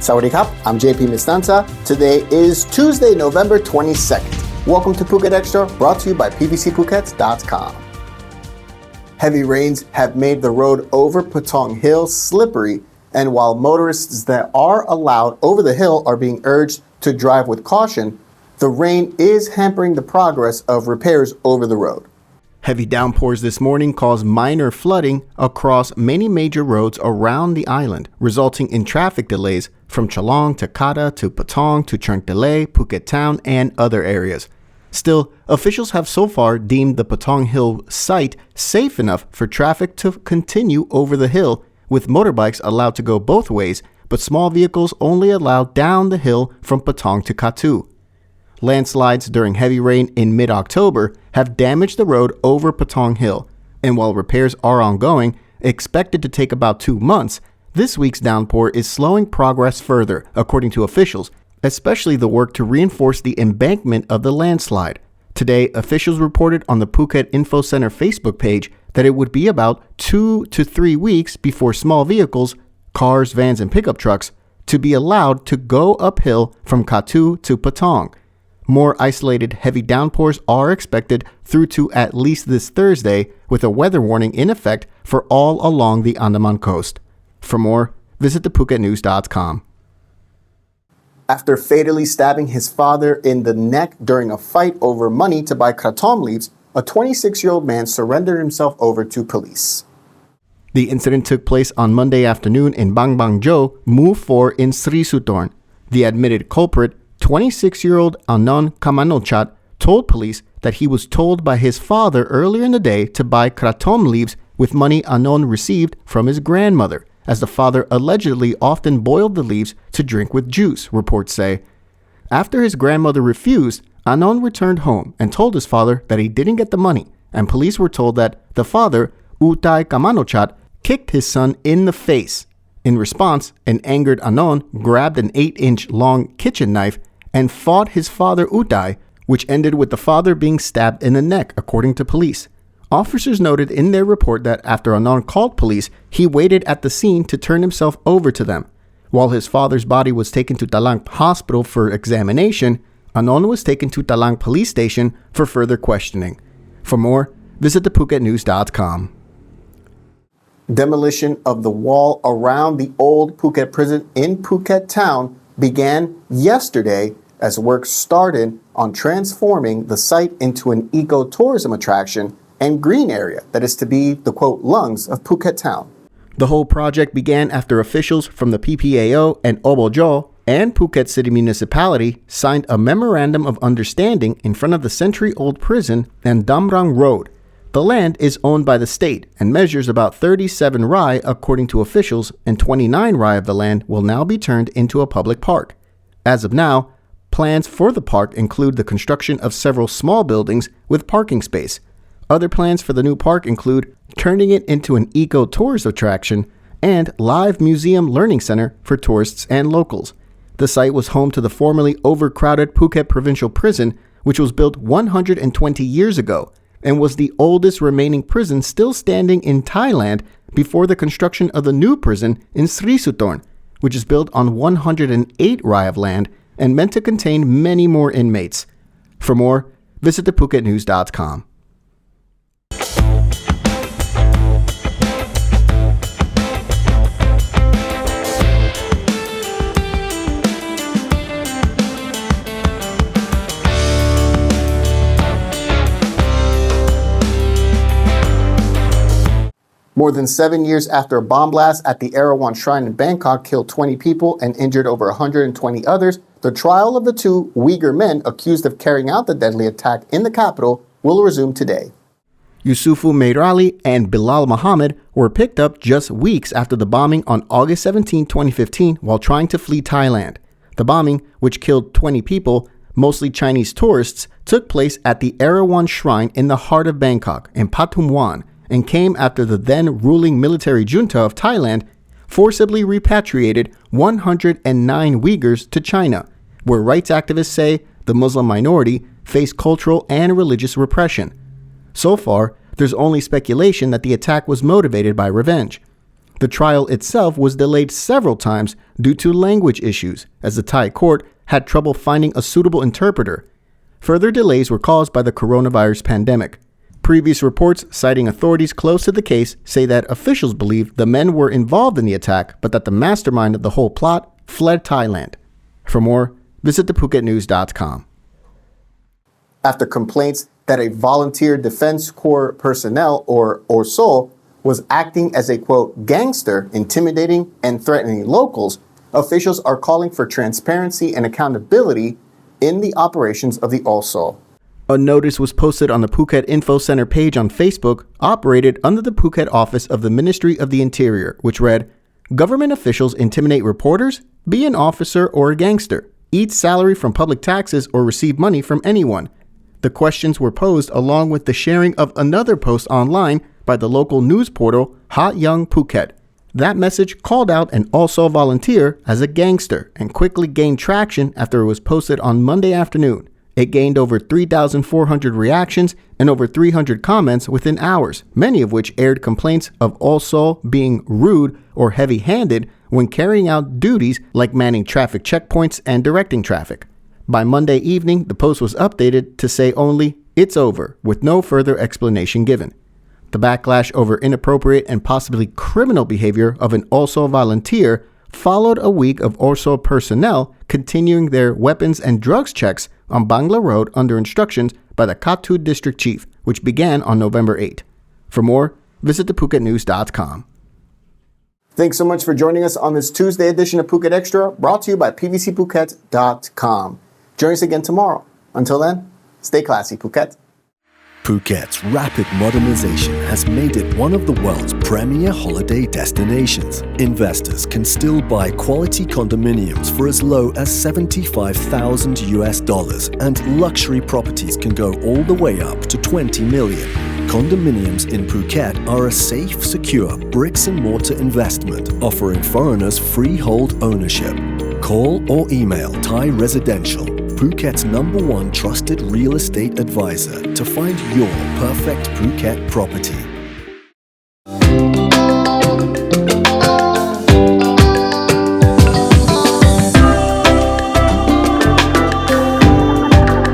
Sawadee Krap, I'm JP Mestanza. Today is Tuesday, November 22nd. Welcome to Phuket Extra, brought to you by pvcphuket.com. Heavy rains have made the road over Patong Hill slippery, and while motorists that are allowed over the hill are being urged to drive with caution, the rain is hampering the progress of repairs over the road. Heavy downpours this morning caused minor flooding across many major roads around the island, resulting in traffic delays from Chalong to Kata to Patong to Cherngtalay, Phuket Town, and other areas. Still, officials have so far deemed the Patong Hill site safe enough for traffic to continue over the hill, with motorbikes allowed to go both ways, but small vehicles only allowed down the hill from Patong to Katu. Landslides during heavy rain in mid-October have damaged the road over Patong Hill, and while repairs are ongoing, expected to take about 2 months, this week's downpour is slowing progress further, according to officials, especially the work to reinforce the embankment of the landslide. Today, officials reported on the Phuket Info Center Facebook page that it would be about 2 to 3 weeks before small vehicles, cars, vans, and pickup trucks, to be allowed to go uphill from Katu to Patong. More isolated heavy downpours are expected through to at least this Thursday, with a weather warning in effect for all along the Andaman coast. For more, visit thephuketnews.com. After fatally stabbing his father in the neck during a fight over money to buy kratom leaves, a 26-year-old man surrendered himself over to police. The incident took place on Monday afternoon in Bang Bang Jo, Mu 4 in Sri Sutorn. The admitted culprit, 26-year-old Anon Kamanochat, told police that he was told by his father earlier in the day to buy kratom leaves with money Anon received from his grandmother, as the father allegedly often boiled the leaves to drink with juice, reports say. After his grandmother refused, Anon returned home and told his father that he didn't get the money, and police were told that the father, Utai Kamanochat, kicked his son in the face. In response, an angered Anon grabbed an 8-inch long kitchen knife and fought his father Utai, which ended with the father being stabbed in the neck, according to police. Officers noted in their report that after Anon called police, he waited at the scene to turn himself over to them. While his father's body was taken to Talang Hospital for examination, Anon was taken to Talang Police Station for further questioning. For more, visit thephuketnews.com. Demolition of the wall around the Old Phuket prison in Phuket Town began yesterday as work started on transforming the site into an eco-tourism attraction and green area that is to be the, quote, lungs of Phuket Town. The whole project began after officials from the PPAO and Obojo and Phuket City Municipality signed a memorandum of understanding in front of the century-old prison and Damrang Road. The land is owned by the state and measures about 37 rai according to officials, and 29 rai of the land will now be turned into a public park. As of now, plans for the park include the construction of several small buildings with parking space. Other plans for the new park include turning it into an eco-tourist attraction and live museum learning center for tourists and locals. The site was home to the formerly overcrowded Phuket Provincial Prison, which was built 120 years ago and was the oldest remaining prison still standing in Thailand before the construction of the new prison in Sri Sutorn, which is built on 108 rai of land and meant to contain many more inmates. For more, visit thephuketnews.com. More than 7 years after a bomb blast at the Erawan Shrine in Bangkok killed 20 people and injured over 120 others, the trial of the 2 Uyghur men accused of carrying out the deadly attack in the capital will resume today. Yusufu Meirali and Bilal Muhammad were picked up just weeks after the bombing on August 17, 2015, while trying to flee Thailand. The bombing, which killed 20 people, mostly Chinese tourists, took place at the Erawan Shrine in the heart of Bangkok, in Pathum Wan, and came after the then ruling military junta of Thailand forcibly repatriated 109 Uyghurs to China, where rights activists say the Muslim minority face cultural and religious repression. So far, there's only speculation that the attack was motivated by revenge. The trial itself was delayed several times due to language issues, as the Thai court had trouble finding a suitable interpreter. Further delays were caused by the coronavirus pandemic. Previous reports citing authorities close to the case say that officials believed the men were involved in the attack, but that the mastermind of the whole plot fled Thailand. For more, visit thephuket.news.com. After complaints that a volunteer defense corps personnel, or OrSor, was acting as a, quote, gangster, intimidating and threatening locals, officials are calling for transparency and accountability in the operations of the OrSor. A notice was posted on the Phuket Info Center page on Facebook, operated under the Phuket office of the Ministry of the Interior, which read, "Government officials intimidate reporters? Be an officer or a gangster. Eat salary from public taxes or receive money from anyone." The questions were posed along with the sharing of another post online by the local news portal Hot Young Phuket. That message called out an OrSor volunteer as a gangster and quickly gained traction after it was posted on Monday afternoon. It gained over 3,400 reactions and over 300 comments within hours, many of which aired complaints of OrSor being rude or heavy-handed when carrying out duties like manning traffic checkpoints and directing traffic. By Monday evening, the post was updated to say only, "It's over," with no further explanation given. The backlash over inappropriate and possibly criminal behavior of an OrSor volunteer followed a week of OrSor personnel continuing their weapons and drugs checks on Bangla Road under instructions by the Kathu district chief, which began on November 8. For more, visit thephuket.news.com. Thanks so much for joining us on this Tuesday edition of Phuket Extra, brought to you by pvcphuket.com. Join us again tomorrow. Until then, stay classy, Phuket. Phuket's rapid modernization has made it one of the world's premier holiday destinations. Investors can still buy quality condominiums for as low as $75,000, and luxury properties can go all the way up to $20 million. Condominiums in Phuket are a safe, secure bricks-and-mortar investment offering foreigners freehold ownership. Call or email Thai Residential, Phuket's #1 trusted real estate advisor, to find your perfect Phuket property.